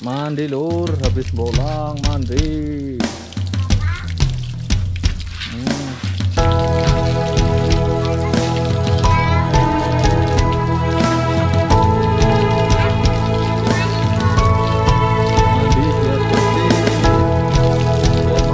Mandi lur, habis bolang mandi. Mandi biar bersih. Biar mantap, Bro.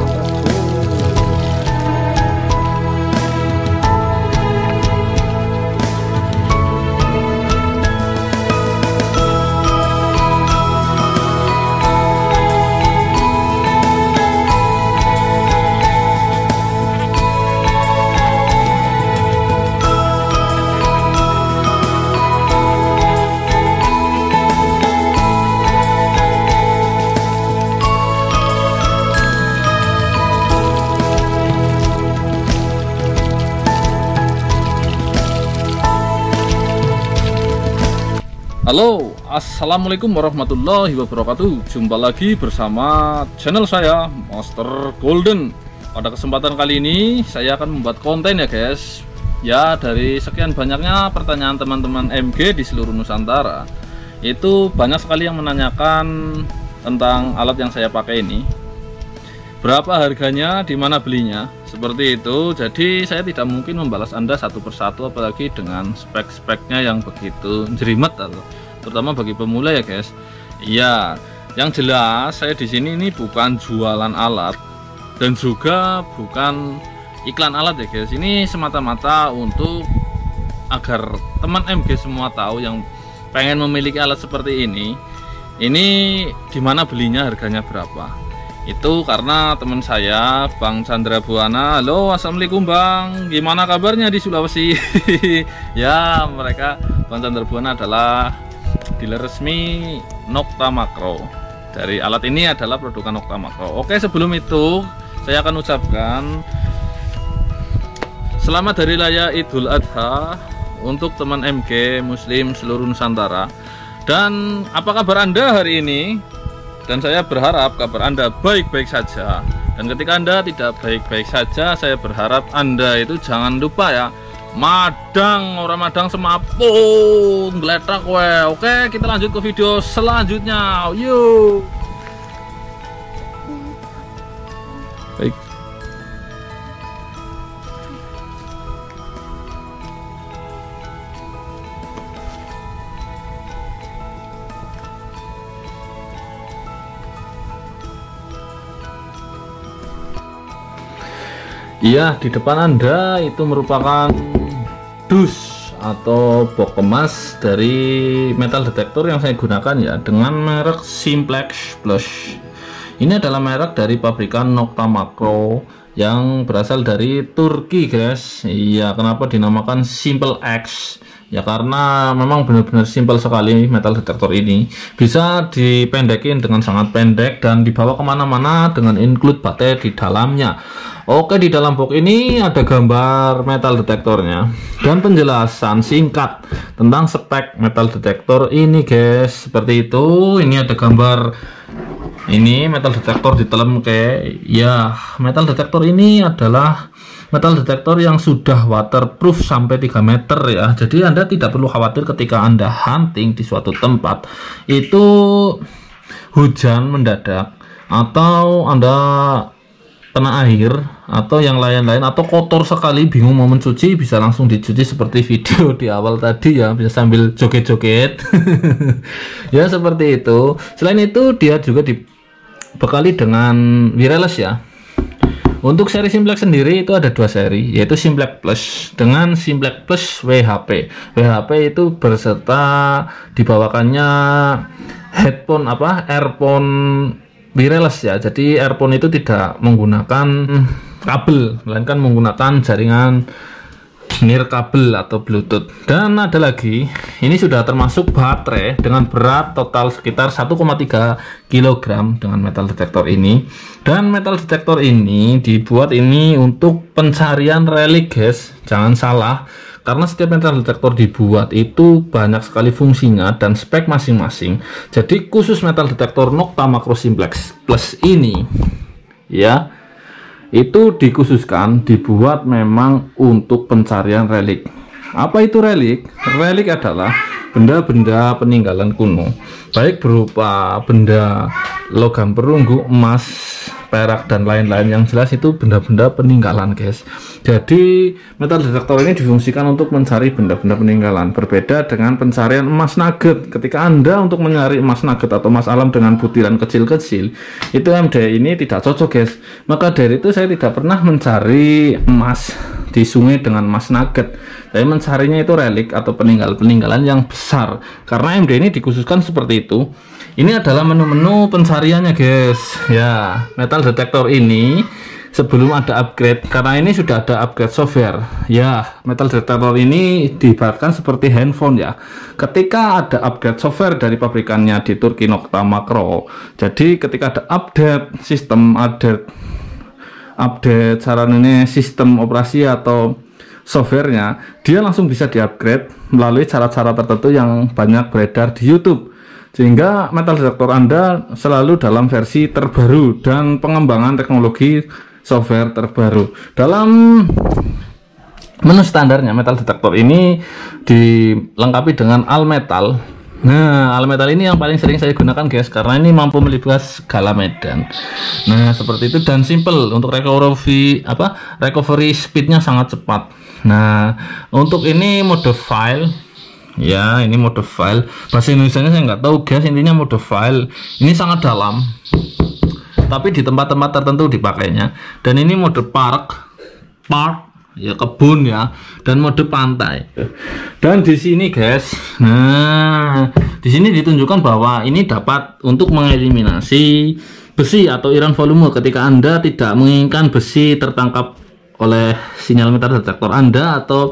Halo, assalamualaikum warahmatullahi wabarakatuh. Jumpa lagi bersama channel saya, Master Golden. Pada kesempatan kali ini saya akan membuat konten ya guys. Ya, dari sekian banyaknya pertanyaan teman-teman MG di seluruh Nusantara, itu banyak sekali yang menanyakan tentang alat yang saya pakai ini. Berapa harganya, di mana belinya, seperti itu. Jadi saya tidak mungkin membalas Anda satu persatu, apalagi dengan spek-speknya yang begitu jerimet, terutama bagi pemula ya guys. Iya, yang jelas saya di sini ini bukan jualan alat dan juga bukan iklan alat ya guys. Ini semata-mata untuk agar teman MG semua tahu yang pengen memiliki alat seperti ini di mana belinya, harganya berapa. Itu karena teman saya Bang Chandra Buana. Halo, assalamualaikum Bang, gimana kabarnya di Sulawesi? Ya, mereka Bang Chandra Buana adalah dealer resmi Nokta Makro. Dari alat ini adalah produk Nokta Makro. Oke, sebelum itu saya akan ucapkan selamat Hari Raya Idul Adha untuk teman MG Muslim seluruh Nusantara. Dan apa kabar Anda hari ini? Dan saya berharap kabar Anda baik-baik saja. Dan ketika Anda tidak baik-baik saja, saya berharap Anda itu jangan lupa ya, madang, orang madang semapung, geletak we. Oke, kita lanjut ke video selanjutnya. Yuk. Baik. Iya, di depan Anda itu merupakan dus atau box kemas dari metal detektor yang saya gunakan ya, dengan merek Simplex Plus. Ini adalah merek dari pabrikan Nokta Makro yang berasal dari Turki guys. Iya, kenapa dinamakan Simple X? Ya karena memang benar-benar simpel sekali metal detektor ini. Bisa dipendekin dengan sangat pendek dan dibawa kemana-mana dengan include baterai di dalamnya. Oke, di dalam box ini ada gambar metal detektornya dan penjelasan singkat tentang spek metal detektor ini guys. Seperti itu. Ini ada gambar ini metal detektor di dalam kayak ya, metal detektor ini adalah metal detektor yang sudah waterproof sampai 3 meter ya. Jadi Anda tidak perlu khawatir ketika Anda hunting di suatu tempat itu hujan mendadak, atau Anda kena air, atau yang lain-lain, atau kotor sekali bingung mau mencuci, bisa langsung dicuci seperti video di awal tadi ya, bisa sambil joget-joget. Ya seperti itu. Selain itu dia juga dibekali dengan wireless ya. Untuk seri Simplex sendiri itu ada 2 seri, yaitu Simplex Plus dengan Simplex Plus WHP. WHP itu berserta dibawakannya headphone earphone wireless ya. Jadi earphone itu tidak menggunakan kabel, melainkan menggunakan jaringan nirkabel atau Bluetooth. Dan ada lagi, ini sudah termasuk baterai dengan berat total sekitar 1,3 kg dengan metal detektor ini. Dan metal detektor ini dibuat ini untuk pencarian relik guys, jangan salah, karena setiap metal detektor dibuat itu banyak sekali fungsinya dan spek masing-masing. Jadi khusus metal detektor Nokta Makro Simplex Plus ini ya, itu dikhususkan dibuat memang untuk pencarian relik. Apa itu relik? Relik adalah benda-benda peninggalan kuno, baik berupa benda logam perunggu, emas, perak, dan lain-lain. Yang jelas itu benda-benda peninggalan, guys. Jadi metal detektor ini difungsikan untuk mencari benda-benda peninggalan, berbeda dengan pencarian emas nugget. Ketika Anda untuk mencari emas nugget atau emas alam dengan butiran kecil-kecil, itu MD ini tidak cocok, guys. Maka dari itu saya tidak pernah mencari emas di sungai dengan emas nugget. Saya mencarinya itu relik atau peninggalan yang besar, karena MD ini dikhususkan seperti itu. Ini adalah menu-menu pencariannya, guys. Ya, metal detektor ini sebelum ada upgrade, karena ini sudah ada upgrade software. Ya, metal detektor ini diibaratkan seperti handphone ya. Ketika ada upgrade software dari pabrikannya di Turki, Nokta Makro. Jadi ketika ada update sistem, update sarana sistem operasi atau softwarenya, dia langsung bisa di-upgrade melalui cara-cara tertentu yang banyak beredar di YouTube, sehingga metal detektor Anda selalu dalam versi terbaru dan pengembangan teknologi software terbaru. Dalam menu standarnya, metal detektor ini dilengkapi dengan Almetal. Nah, Almetal ini yang paling sering saya gunakan, guys, karena ini mampu melibas segala medan. Nah, seperti itu, dan simple untuk recovery speednya sangat cepat. Nah, untuk ini mode file. Ya, ini mode file. Bahasa Indonesianya saya nggak tahu, guys. Intinya mode file. Ini sangat dalam, tapi di tempat-tempat tertentu dipakainya. Dan ini mode park ya, kebun ya, dan mode pantai. Dan di sini, guys, nah di sini ditunjukkan bahwa ini dapat untuk mengeliminasi besi atau iran volume ketika Anda tidak menginginkan besi tertangkap oleh sinyal metal detektor Anda atau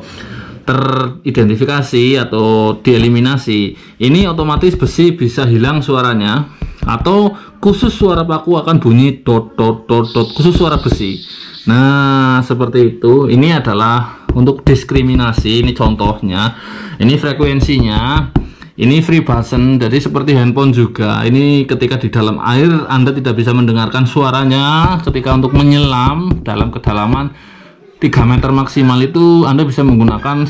teridentifikasi atau dieliminasi. Ini otomatis besi bisa hilang suaranya, atau khusus suara paku akan bunyi dot dot dot dot, khusus suara besi. Nah, seperti itu. Ini adalah untuk diskriminasi. Ini contohnya. Ini frekuensinya. Ini free button, jadi seperti handphone juga. Ini ketika di dalam air Anda tidak bisa mendengarkan suaranya. Ketika untuk menyelam dalam kedalaman 3 meter maksimal itu Anda bisa menggunakan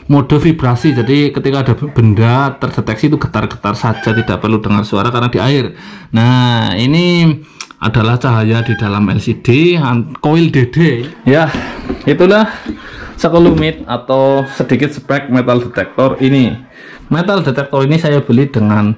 mode vibrasi. Jadi ketika ada benda terdeteksi itu getar-getar saja, tidak perlu dengar suara karena di air. Nah, ini adalah cahaya di dalam LCD coil DD. Ya, itulah sekelumit atau sedikit spek metal detektor ini. Metal detektor ini saya beli dengan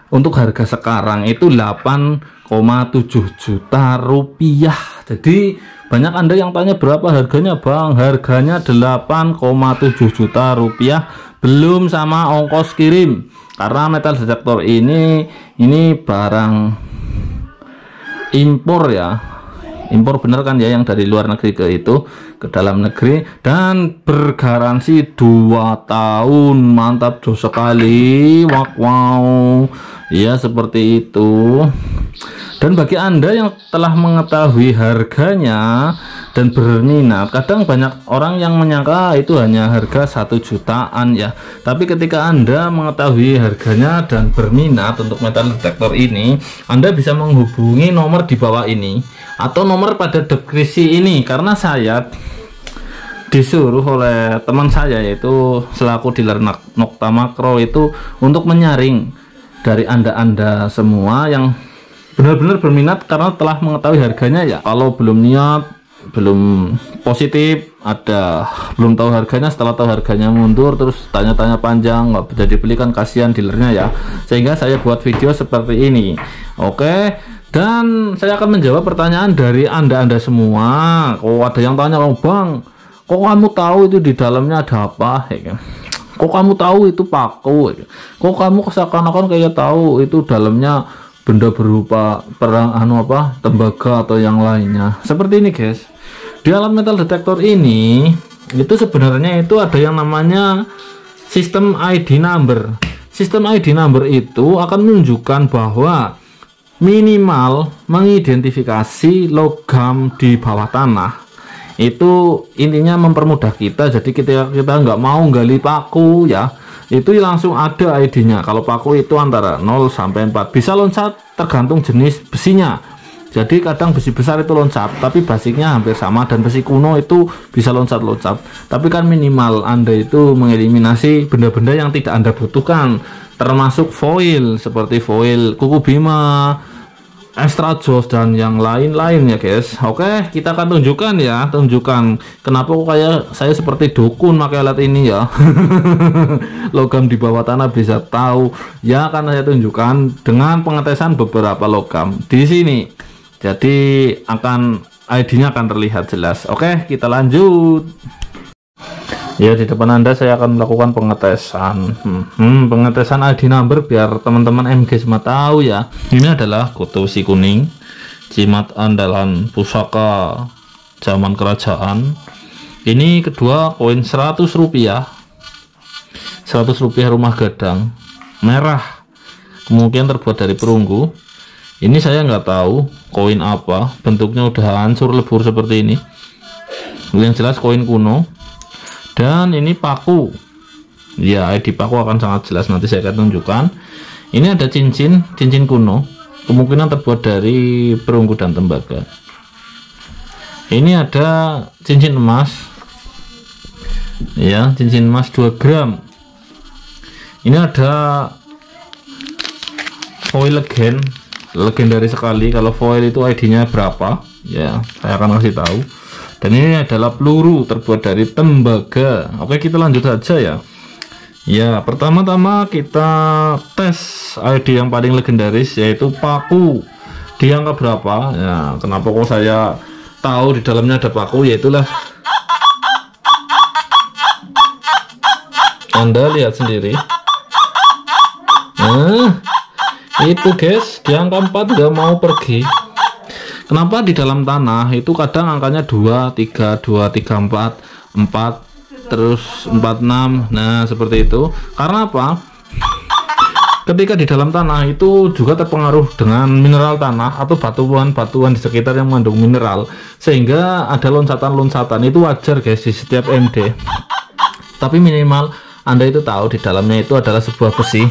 untuk harga sekarang itu 8,7 juta rupiah. Jadi banyak Anda yang tanya berapa harganya, Bang. Harganya 8,7 juta rupiah belum sama ongkos kirim. Karena metal detektor ini barang impor ya. Impor bener kan ya, yang dari luar negeri ke dalam negeri, dan bergaransi 2 tahun. Mantap jos sekali. Wow. Ya, seperti itu. Dan bagi Anda yang telah mengetahui harganya dan berminat, kadang banyak orang yang menyangka itu hanya harga 1 jutaan ya. Tapi ketika Anda mengetahui harganya dan berminat untuk metal detektor ini, Anda bisa menghubungi nomor di bawah ini atau nomor pada deskripsi ini, karena saya disuruh oleh teman saya, yaitu selaku dealer Nokta Makro, itu untuk menyaring dari Anda semua yang benar-benar berminat karena telah mengetahui harganya ya. Kalau belum niat, belum positif, belum tahu harganya, setelah tahu harganya mundur, terus tanya-tanya panjang, nggak bisa dibeli kan, kasihan dealernya ya. Sehingga saya buat video seperti ini. Oke, dan saya akan menjawab pertanyaan dari Anda semua. Oh, ada yang tanya, oh Bang, kok kamu tahu itu di dalamnya ada apa ya? Kok kamu tahu itu paku ya? Kok kamu seakan-akan kayak tahu itu dalamnya benda berupa tembaga atau yang lainnya. Seperti ini, guys. Di alat metal detektor ini itu sebenarnya itu ada yang namanya sistem ID number. Sistem ID number itu akan menunjukkan bahwa minimal mengidentifikasi logam di bawah tanah. Itu intinya mempermudah kita. Jadi kita nggak mau gali paku ya, itu langsung ada ID-nya. Kalau paku itu antara 0 sampai 4, bisa loncat tergantung jenis besinya. Jadi kadang besi besar itu loncat, tapi basicnya hampir sama, dan besi kuno itu bisa loncat-loncat. Tapi kan minimal Anda itu mengeliminasi benda-benda yang tidak Anda butuhkan, termasuk foil seperti foil kuku Bima, extra joss, dan yang lain-lain ya guys. Oke, kita akan tunjukkan kenapa kok kayak saya seperti dukun pakai alat ini ya. Logam di bawah tanah bisa tahu ya, karena saya tunjukkan dengan pengetesan beberapa logam di sini. Jadi ID-nya akan terlihat jelas. Oke, kita lanjut. Ya, di depan Anda saya akan melakukan pengetesan. Pengetesan ID number biar teman-teman MG semua tahu ya. Ini adalah kutu besi kuning, jimat andalan pusaka zaman kerajaan. Ini kedua koin 100 rupiah. 100 rupiah rumah gadang merah, kemungkinan terbuat dari perunggu. Ini saya nggak tahu koin apa, bentuknya udah hancur lebur seperti ini. Yang jelas koin kuno. Dan ini paku ya, ID paku akan sangat jelas, nanti saya akan tunjukkan. Ini ada cincin kuno, kemungkinan terbuat dari perunggu dan tembaga. Ini ada cincin emas ya, cincin emas 2 gram. Ini ada foil legendaris sekali. Kalau foil itu ID-nya berapa ya, saya akan kasih tahu. Dan ini adalah peluru terbuat dari tembaga. Oke, kita lanjut saja ya. Ya, pertama-tama kita tes ID yang paling legendaris, yaitu paku. Di angka berapa ya? Kenapa kok saya tahu di dalamnya ada paku? Yaitulah, Anda lihat sendiri. Nah, itu guys, di angka 4 nggak mau pergi. Kenapa di dalam tanah itu kadang angkanya 2, 3, 2, 3, 4, 4, terus 4, 6. Nah, seperti itu. Karena apa? Ketika di dalam tanah itu juga terpengaruh dengan mineral tanah atau batuan-batuan di sekitar yang mengandung mineral, sehingga ada loncatan-loncatan. Itu wajar guys di setiap MD. Tapi minimal Anda itu tahu di dalamnya itu adalah sebuah besi.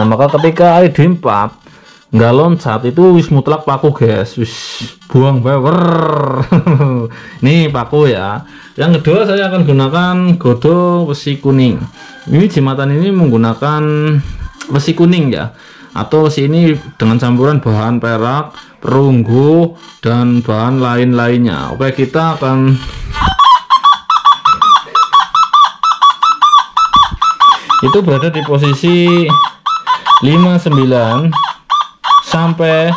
Maka ketika ID 4 nggak loncat, itu wis mutlak paku guys, wis buang bewer. Ini paku ya. Yang kedua saya akan gunakan godo besi kuning. Ini jimatan ini menggunakan besi kuning ya, atau besi ini dengan campuran bahan perak, perunggu, dan bahan lain-lainnya. Oke, kita akan itu berada di posisi 59 sampai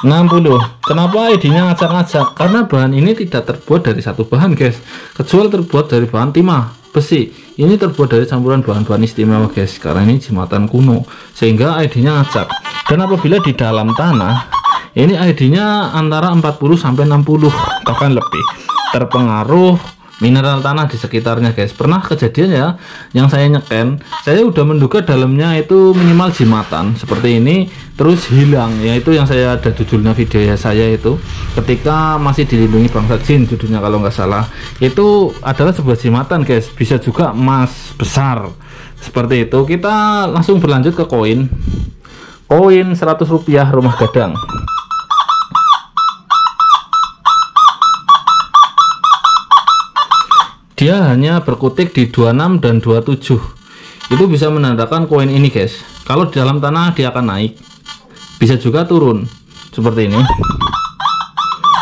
60. Kenapa ID-nya ngacak-ngacak? Karena bahan ini tidak terbuat dari satu bahan guys, kecuali terbuat dari bahan timah besi. Ini terbuat dari campuran bahan-bahan istimewa guys, karena ini jimatan kuno, sehingga ID-nya ngacak. Dan apabila di dalam tanah, ini ID-nya antara 40 sampai 60, bahkan lebih, terpengaruh mineral tanah di sekitarnya guys. Pernah kejadian ya, yang saya nyeken, saya udah menduga dalamnya itu minimal jimatan seperti ini, terus hilang. Yaitu yang saya ada judulnya video ya, saya itu ketika masih dilindungi bangsa jin, judulnya kalau nggak salah. Itu adalah sebuah jimatan guys, bisa juga emas besar seperti itu. Kita langsung berlanjut ke koin 100 rupiah rumah gadang. Dia hanya berkutik di 26 dan 27. Itu bisa menandakan koin ini guys, kalau di dalam tanah dia akan naik, bisa juga turun seperti ini.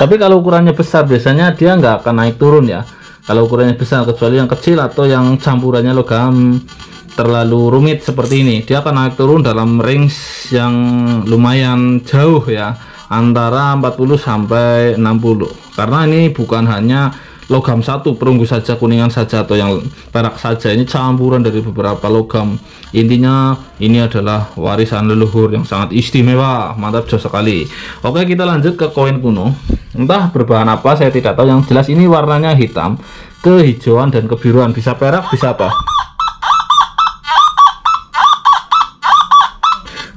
Tapi kalau ukurannya besar biasanya dia nggak akan naik turun ya, kalau ukurannya besar, kecuali yang kecil atau yang campurannya logam terlalu rumit seperti ini, dia akan naik turun dalam range yang lumayan jauh ya, antara 40 sampai 60. Karena ini bukan hanya logam satu, perunggu saja, kuningan saja, atau yang perak saja, ini campuran dari beberapa logam. Intinya ini adalah warisan leluhur yang sangat istimewa, mantap jos sekali. Oke, kita lanjut ke koin kuno. Entah berbahan apa saya tidak tahu, yang jelas ini warnanya hitam, kehijauan dan kebiruan, bisa perak bisa apa.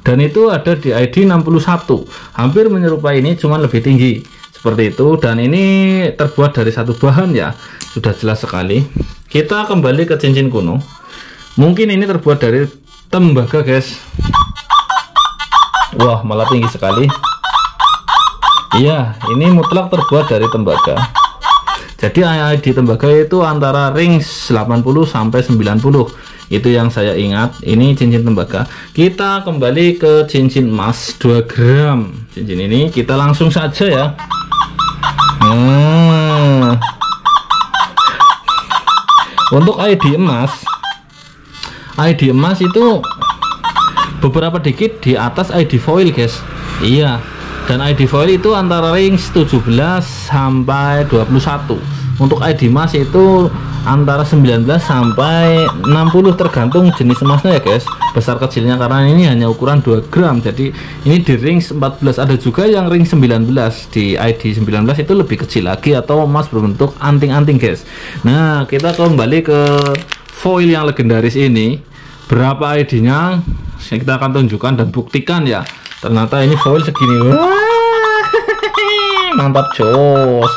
Dan itu ada di ID 61, hampir menyerupai ini, cuman lebih tinggi seperti itu. Dan ini terbuat dari satu bahan ya, sudah jelas sekali. Kita kembali ke cincin kuno. Mungkin ini terbuat dari tembaga guys. Wah, malah tinggi sekali. Iya, ini mutlak terbuat dari tembaga. Jadi ID tembaga itu antara rings 80 sampai 90. Itu yang saya ingat. Ini cincin tembaga. Kita kembali ke cincin emas 2 gram. Cincin ini kita langsung saja ya. Untuk ID emas itu beberapa dikit di atas ID foil, guys. Iya. Dan ID foil itu antara rings 17 sampai 21. Untuk ID emas itu antara 19 sampai 60 tergantung jenis emasnya ya, guys. Besar kecilnya karena ini hanya ukuran 2 gram. Jadi ini di rings 14, ada juga yang ring 19. Di ID 19 itu lebih kecil lagi atau emas berbentuk anting-anting, guys. Nah, kita kembali ke foil yang legendaris ini. Berapa ID-nya kita akan tunjukkan dan buktikan ya. Ternyata ini foil segini. Wah, mantap jos.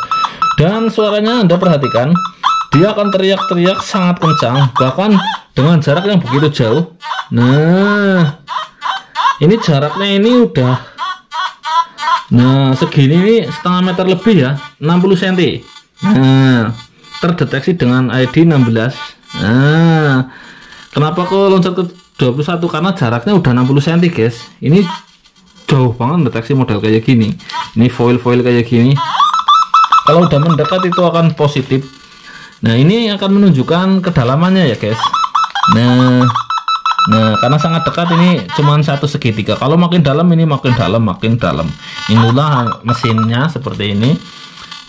Dan suaranya Anda perhatikan, dia akan teriak-teriak sangat kencang, bahkan dengan jarak yang begitu jauh. Nah, ini jaraknya ini udah, nah segini, ini setengah meter lebih ya, 60 cm. Nah, terdeteksi dengan ID 16. Nah, kenapa kok loncat ke 21? Karena jaraknya udah 60 cm, guys. Ini jauh banget deteksi model kayak gini. Ini foil-foil kayak gini, kalau udah mendekat itu akan positif. Nah, ini akan menunjukkan kedalamannya ya, guys. Nah, karena sangat dekat ini cuman 1 segitiga. Kalau makin dalam ini makin dalam. Inilah mesinnya seperti ini.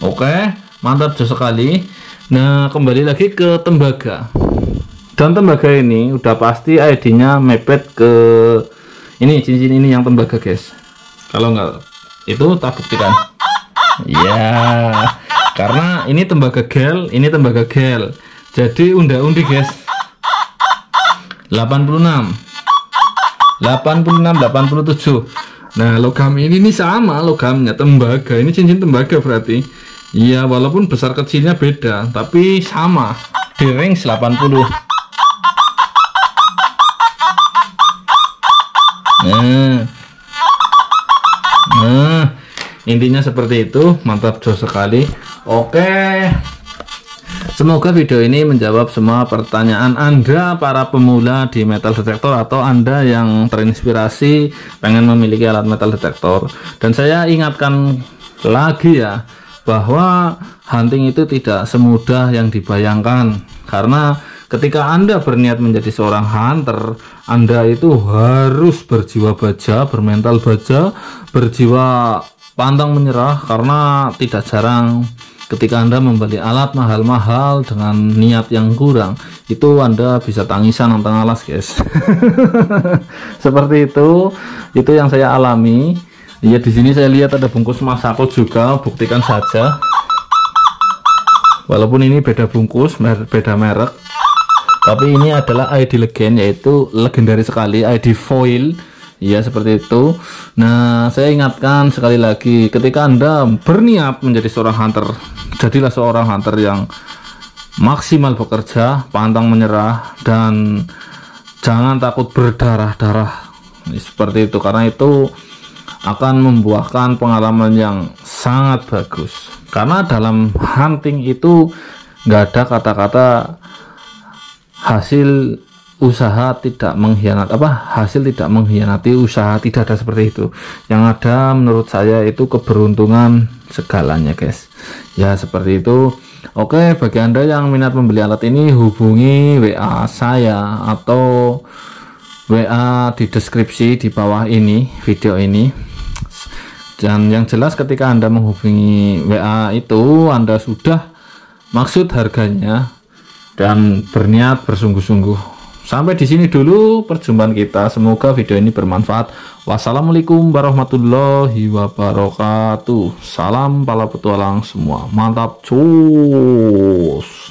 Oke, mantap jauh sekali. Nah, kembali lagi ke tembaga. Dan tembaga ini udah pasti ID-nya mepet ke ini, cincin ini yang tembaga, guys. Kalau enggak itu tak buktikan. Ya, karena ini tembaga gel, ini tembaga gel. Jadi unda-undi, guys. 86, 87. Nah, logam ini sama logamnya tembaga. Ini cincin tembaga berarti. Iya, walaupun besar kecilnya beda, tapi sama di range 80. Nah, intinya seperti itu. Mantap jos sekali. Oke, semoga video ini menjawab semua pertanyaan Anda para pemula di metal detektor, atau Anda yang terinspirasi pengen memiliki alat metal detektor. Dan saya ingatkan lagi ya, bahwa hunting itu tidak semudah yang dibayangkan. Karena ketika Anda berniat menjadi seorang hunter, Anda itu harus berjiwa baja, bermental baja, berjiwa pantang menyerah. Karena tidak jarang ketika Anda membeli alat mahal-mahal dengan niat yang kurang, itu Anda bisa tangisan nantang alas, guys. Seperti itu yang saya alami. Ya, di sini saya lihat ada bungkus Masako juga, buktikan saja. Walaupun ini beda bungkus, beda merek, tapi ini adalah ID legend, yaitu legendaris sekali, ID foil. Ya, seperti itu. Nah, saya ingatkan sekali lagi, ketika Anda berniat menjadi seorang hunter, jadilah seorang hunter yang maksimal bekerja, pantang menyerah, dan jangan takut berdarah-darah. Seperti itu, karena itu akan membuahkan pengalaman yang sangat bagus. Karena dalam hunting itu nggak ada kata-kata hasil usaha tidak mengkhianati, hasil tidak mengkhianati usaha, tidak ada seperti itu. Yang ada menurut saya itu keberuntungan segalanya, guys. Ya, seperti itu. Oke, bagi Anda yang minat membeli alat ini, hubungi WA saya atau WA di deskripsi di bawah ini video ini. Dan yang jelas ketika Anda menghubungi WA itu, Anda sudah maksud harganya dan berniat bersungguh-sungguh. Sampai di sini dulu perjumpaan kita. Semoga video ini bermanfaat. Wassalamualaikum warahmatullahi wabarakatuh. Salam pala petualang semua. Mantap cus.